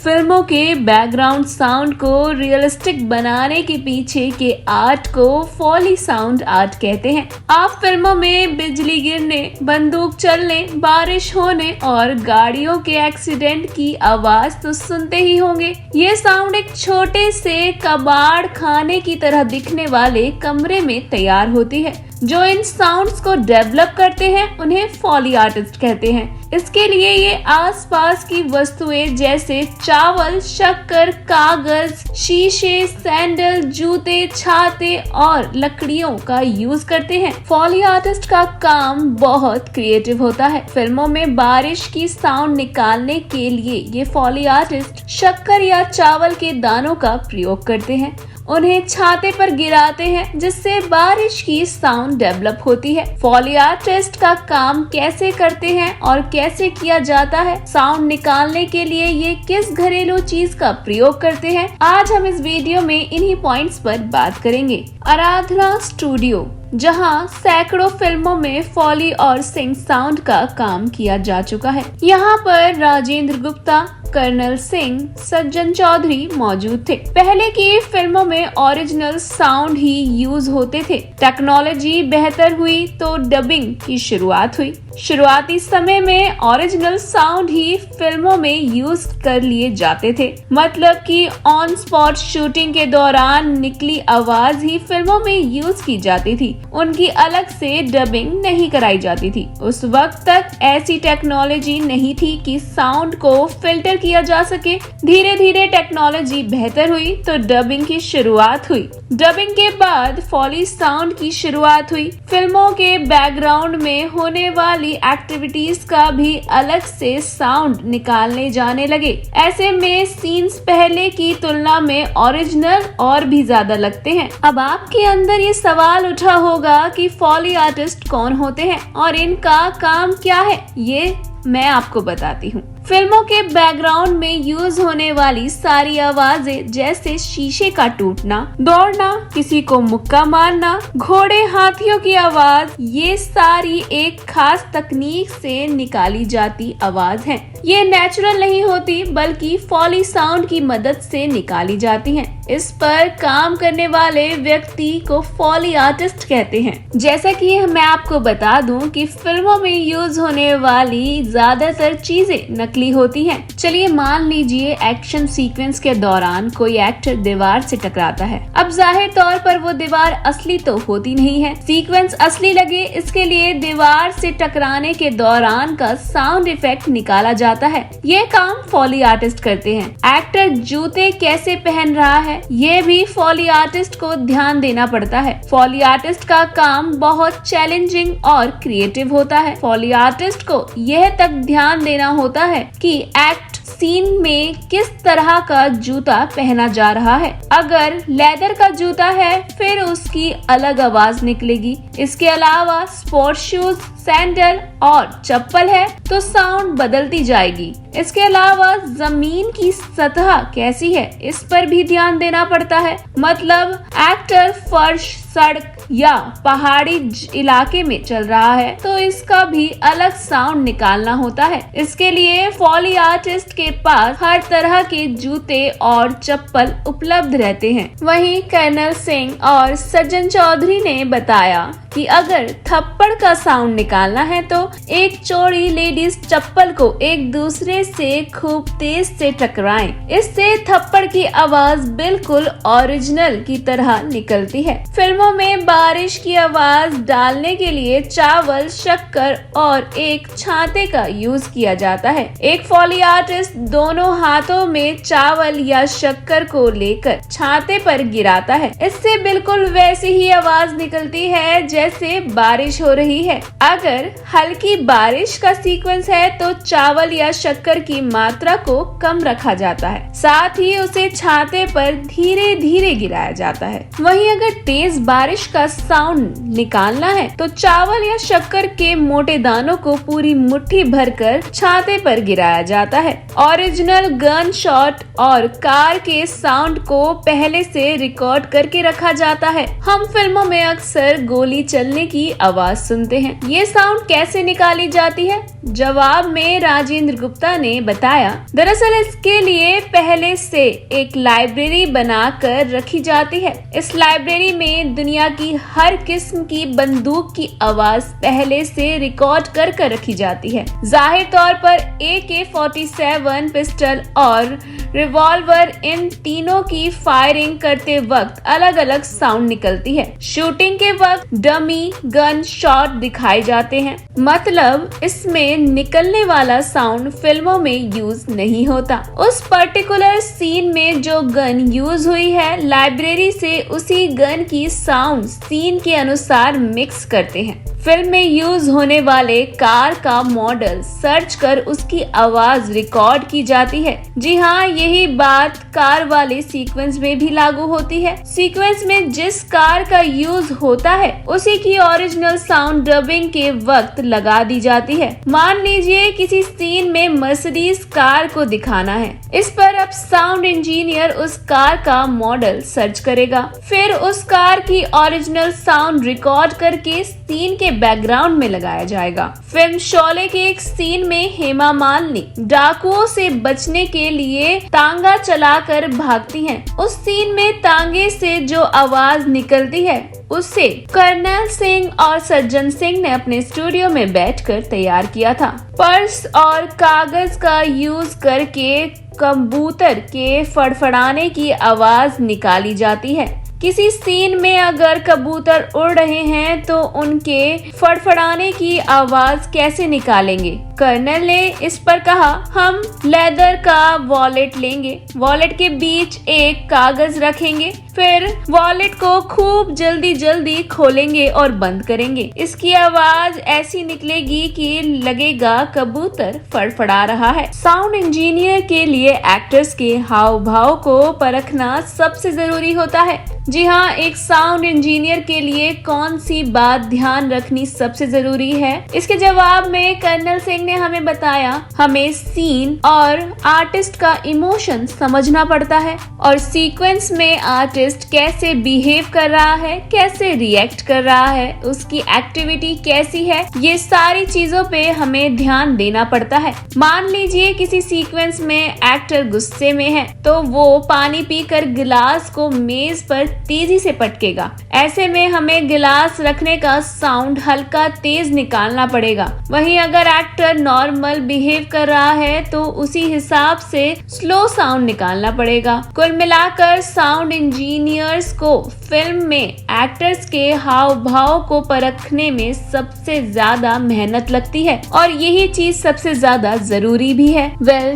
फिल्मों के background sound को रियलिस्टिक बनाने के पीछे के आर्ट को फॉली साउंड आर्ट कहते हैं। आप फिल्मों में बिजली गिरने, बंदूक चलने, बारिश होने और गाड़ियों के एक्सीडेंट की आवाज तो सुनते ही होंगे। ये साउंड एक छोटे से कबाड़ खाने की तरह दिखने वाले कमरे में तैयार होती है। जो इन साउंड्स को डेवलप करते हैं उन्हें फॉली आर्टिस्ट कहते हैं। इसके लिए ये आसपास की वस्तुएं जैसे चावल, शक्कर, कागज, शीशे, सैंडल, जूते, छाते और लकड़ियों का यूज करते हैं। फॉली आर्टिस्ट का काम बहुत क्रिएटिव होता है। फिल्मों में बारिश की साउंड निकालने के लिए ये फॉली आर्टिस्ट शक्कर या चावल के दानों का प्रयोग करते हैं। उन्हें छाते पर गिराते हैं जिससे बारिश की साउंड डेवलप होती है। फॉली आर्टिस्ट का काम कैसे करते हैं और कैसे किया जाता है, साउंड निकालने के लिए ये किस घरेलू चीज का प्रयोग करते हैं, आज हम इस वीडियो में इन्हीं पॉइंट्स पर बात करेंगे। आराधना स्टूडियो, जहां सैकड़ों फिल्मों में फॉली और सिंक साउंड का काम किया जा चुका है। यहाँ पर राजेंद्र गुप्ता, कर्नल सिंह, सज्जन चौधरी मौजूद थे। पहले की फिल्मों में ओरिजिनल साउंड ही यूज होते थे। टेक्नोलॉजी बेहतर हुई तो डबिंग की शुरुआत हुई। शुरुआती समय में ओरिजिनल साउंड ही फिल्मों में यूज कर लिए जाते थे, मतलब कि ऑन स्पॉट शूटिंग के दौरान निकली आवाज ही फिल्मों में यूज की जाती थी। उनकी अलग से डबिंग नहीं कराई जाती थी। उस वक्त तक ऐसी टेक्नोलॉजी नहीं थी कि साउंड को फिल्टर किया जा सके। धीरे धीरे टेक्नोलॉजी बेहतर हुई तो डबिंग की शुरुआत हुई। डबिंग के बाद फॉली साउंड की शुरुआत हुई। फिल्मों के बैकग्राउंड में होने वाली एक्टिविटीज का भी अलग से साउंड निकालने जाने लगे। ऐसे में सीन्स पहले की तुलना में ओरिजिनल और भी ज्यादा लगते हैं। अब आपके अंदर ये सवाल उठा होगा कि फॉली आर्टिस्ट कौन होते हैं और इनका काम क्या है। ये मैं आपको बताती हूँ। फिल्मों के बैकग्राउंड में यूज होने वाली सारी आवाजें जैसे शीशे का टूटना, दौड़ना, किसी को मुक्का मारना, घोड़े, हाथियों की आवाज, ये सारी एक खास तकनीक से निकाली जाती आवाज है। ये नेचुरल नहीं होती बल्कि फॉली साउंड की मदद से निकाली जाती हैं। इस पर काम करने वाले व्यक्ति को फॉली आर्टिस्ट कहते हैं। जैसा कि मैं आपको बता दूं कि फिल्मों में यूज होने वाली ज्यादातर चीजें नकली होती हैं। चलिए मान लीजिए एक्शन सीक्वेंस के दौरान कोई एक्टर दीवार से टकराता है। अब जाहिर तौर पर वो दीवार असली तो होती नहीं है। सीक्वेंस असली लगे इसके लिए दीवार से टकराने के दौरान का साउंड इफेक्ट निकाला जाता है। ये काम फॉली आर्टिस्ट करते हैं। एक्टर जूते कैसे पहन रहा है ये भी फॉली आर्टिस्ट को ध्यान देना पड़ता है। फॉली आर्टिस्ट का काम बहुत चैलेंजिंग और क्रिएटिव होता है। फॉली आर्टिस्ट को यह तक ध्यान देना होता है कि एक्ट सीन में किस तरह का जूता पहना जा रहा है। अगर लेदर का जूता है फिर उसकी अलग आवाज निकलेगी। इसके अलावा स्पोर्ट्स शूज, सैंडल और चप्पल है तो साउंड बदलती जाएगी। इसके अलावा जमीन की सतह कैसी है इस पर भी ध्यान देना पड़ता है। मतलब एक्टर फर्श, सड़क या पहाड़ी इलाके में चल रहा है तो इसका भी अलग साउंड निकालना होता है। इसके लिए फॉली आर्टिस्ट के पास हर तरह के जूते और चप्पल उपलब्ध रहते हैं। वहीं कर्नल सिंह और सज्जन चौधरी ने बताया कि अगर थप्पड़ का साउंड निकालना है तो एक चौड़ी लेडीज चप्पल को एक दूसरे से खूब तेज से टकराएं। इससे थप्पड़ की आवाज बिल्कुल ओरिजिनल की तरह निकलती है। फिल्मों में बारिश की आवाज डालने के लिए चावल, शक्कर और एक छाते का यूज किया जाता है। एक फॉली आर्टिस्ट दोनों हाथों में चावल या शक्कर को लेकर छाते पर गिराता है। इससे बिल्कुल वैसी ही आवाज निकलती है जैसे बारिश हो रही है। अगर हल्की बारिश का सीक्वेंस है तो चावल या शक्कर की मात्रा को कम रखा जाता है, साथ ही उसे छाते पर धीरे धीरे गिराया जाता है। वहीं अगर तेज बारिश का साउंड निकालना है तो चावल या शक्कर के मोटे दानों को पूरी मुट्ठी भरकर छाते पर गिराया जाता है। ओरिजिनल गन शॉट और कार के साउंड को पहले से रिकॉर्ड करके रखा जाता है। हम फिल्मों में अक्सर गोली चलने की आवाज सुनते हैं। ये साउंड कैसे निकाली जाती है? जवाब में राजेंद्र गुप्ता ने बताया, दरअसल इसके लिए पहले से एक लाइब्रेरी बनाकर रखी जाती है। इस लाइब्रेरी में दुनिया की हर किस्म की बंदूक की आवाज पहले से रिकॉर्ड कर रखी जाती है। जाहिर तौर पर AK-47 पिस्टल और रिवॉल्वर, इन तीनों की फायरिंग करते वक्त अलग अलग साउंड निकलती है। शूटिंग के वक्त डमी गन शॉट दिखाए जाते हैं, मतलब इसमें निकलने वाला साउंड फिल्मों में यूज नहीं होता। उस पर्टिकुलर सीन में जो गन यूज हुई है, लाइब्रेरी से उसी गन की साउंड सीन के अनुसार मिक्स करते हैं। फिल्म में यूज होने वाले कार का मॉडल सर्च कर उसकी आवाज रिकॉर्ड की जाती है। जी हाँ, यही बात कार वाले सीक्वेंस में भी लागू होती है। सीक्वेंस में जिस कार का यूज होता है उसी की ओरिजिनल साउंड डबिंग के वक्त लगा दी जाती है। मान लीजिए किसी सीन में मर्सिडीज कार को दिखाना है, इस पर अब साउंड इंजीनियर उस कार का मॉडल सर्च करेगा, फिर उस कार की ओरिजिनल साउंड रिकॉर्ड करके सीन के बैकग्राउंड में लगाया जाएगा। फिल्म शोले के एक सीन में हेमा मालिनी डाकुओं से बचने के लिए तांगा चलाकर भागती हैं। उस सीन में तांगे से जो आवाज निकलती है उसे कर्नल सिंह और सज्जन सिंह ने अपने स्टूडियो में बैठकर तैयार किया था। पर्स और कागज का यूज करके कबूतर के फड़फड़ाने की आवाज निकाली जाती है। किसी सीन में अगर कबूतर उड़ रहे हैं तो उनके फड़फड़ाने की आवाज कैसे निकालेंगे? कर्नल ने इस पर कहा, हम लेदर का वॉलेट लेंगे, वॉलेट के बीच एक कागज रखेंगे, फिर वॉलेट को खूब जल्दी खोलेंगे और बंद करेंगे। इसकी आवाज ऐसी निकलेगी कि लगेगा कबूतर फड़फड़ा रहा है। साउंड इंजीनियर के लिए एक्टर्स के हाव भाव को परखना सबसे जरूरी होता है। जी हाँ, एक साउंड इंजीनियर के लिए कौन सी बात ध्यान रखनी सबसे जरूरी है? इसके जवाब में कर्नल सिंह ने हमें बताया, हमें सीन और आर्टिस्ट का इमोशन समझना पड़ता है और सीक्वेंस में आर्टिस्ट कैसे बिहेव कर रहा है, कैसे रिएक्ट कर रहा है, उसकी एक्टिविटी कैसी है, ये सारी चीजों पे हमें ध्यान देना पड़ता है। मान लीजिए किसी सीक्वेंस में एक्टर गुस्से में है तो वो पानी पीकर गिलास को मेज पर तेजी से पटकेगा। ऐसे में हमें गिलास रखने का साउंड हल्का तेज निकालना पड़ेगा। वहीं अगर एक्टर नॉर्मल बिहेव कर रहा है तो उसी हिसाब से स्लो साउंड निकालना पड़ेगा। कुल मिलाकर साउंड इंजीनियर्स को फिल्म में एक्टर्स के हाव भाव को परखने में सबसे ज्यादा मेहनत लगती है और यही चीज सबसे ज्यादा जरूरी भी है।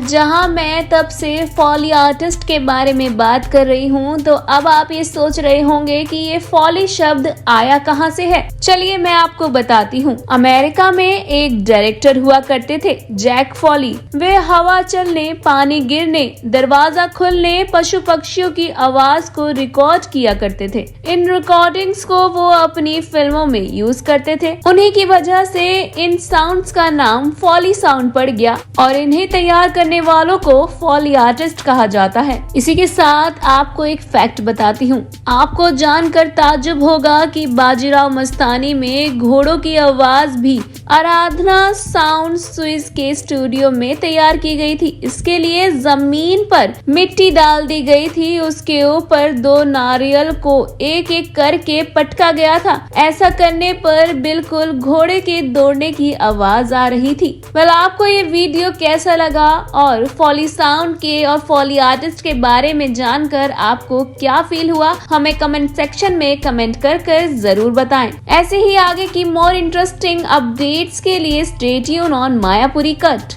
जहां मैं तब से फॉली आर्टिस्ट के बारे में बात कर रही हूँ तो अब आप ये सोच रहे होंगे कि ये फॉली शब्द आया कहाँ से है। चलिए मैं आपको बताती हूँ। अमेरिका में एक डायरेक्टर हुआ करते थे, जैक फॉली। वे हवा चलने, पानी गिरने, दरवाजा खुलने, पशु पक्षियों की आवाज को रिकॉर्ड किया करते थे। इन रिकॉर्डिंग्स को वो अपनी फिल्मों में यूज करते थे। उन्हीं की वजह से इन साउंड्स का नाम फॉली साउंड पड़ गया और इन्हें तैयार करने वालों को फॉली आर्टिस्ट कहा जाता है। इसी के साथ आपको एक फैक्ट बताती हूँ। आपको जानकर ताज्जुब होगा कि बाजीराव मस्तानी में घोड़ों की आवाज भी आराधना साउंड स्विच के स्टूडियो में तैयार की गई थी। इसके लिए जमीन पर मिट्टी डाल दी गई थी, उसके ऊपर 2 नारियल को एक एक करके पटका गया था। ऐसा करने पर बिल्कुल घोड़े के दौड़ने की आवाज आ रही थी। आपको ये वीडियो कैसा लगा और फॉली साउंड के और फॉली आर्टिस्ट के बारे में जानकर आपको क्या फील हुआ, हमें कमेंट सेक्शन में कमेंट कर जरूर बताएं। ऐसे ही आगे की मोर इंटरेस्टिंग अपडेट्स के लिए stay tune on Mayapuri cut.